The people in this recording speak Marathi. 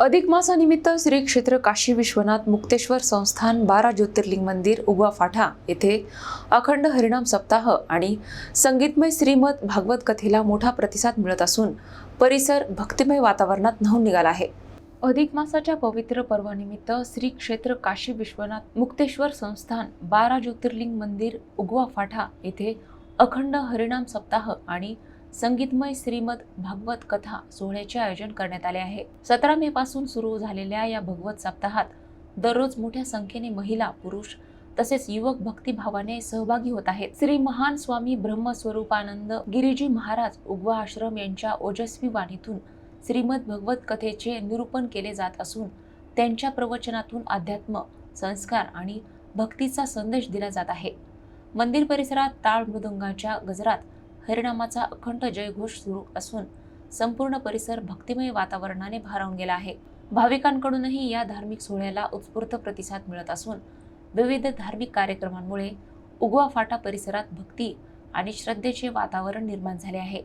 अधिक मासानिमित्त श्री क्षेत्र काशी विश्वनाथ मुक्तेश्वर संस्थान 12 ज्योतिर्लिंग मंदिर उगवा फाटा येथे अखंड हरिनाम सप्ताह आणि संगीतमय श्रीमद भागवत कथेला मोठा प्रतिसाद मिळत असून परिसर भक्तिमय वातावरणात न्हाऊन निघाला आहे। अधिक मासाच्या पवित्र पर्वानिमित्त श्री क्षेत्र काशी विश्वनाथ मुक्तेश्वर संस्थान 12 ज्योतिर्लिंग मंदिर उगवा फाटा येथे अखंड हरिनाम सप्ताह आणि संगीतमय श्रीमद भागवत कथा सोहळ्याचे आयोजन करण्यात आले आहे। 17 मे पासून सुरू झालेल्या या भगवत सप्ताहात दररोज मोठ्या संख्येने महिला, पुरुष तसेच युवक भक्तिभावाने सहभागी होत आहेत। श्री महान स्वामी ब्रह्मस्वरूपानंद गिरीजी महाराज उगवा आश्रम यांच्या ओजस्वी वाणीतून श्रीमद भगवत कथेचे निरूपण केले जात असून त्यांच्या प्रवचनातून अध्यात्म, संस्कार आणि भक्तीचा संदेश दिला जात आहे। मंदिर परिसरात टाळ मृदंगाच्या गजरात हरिनामाचा अखंड जयघोष सुरू असून संपूर्ण परिसर भक्तिमय वातावरणाने भारावून गेला आहे। भाविकांकडूनही या धार्मिक सोहळ्याला उत्स्फूर्त प्रतिसाद मिळत असून विविध धार्मिक कार्यक्रमांमुळे उगवा फाटा परिसरात भक्ती आणि श्रद्धेचे वातावरण निर्माण झाले आहे।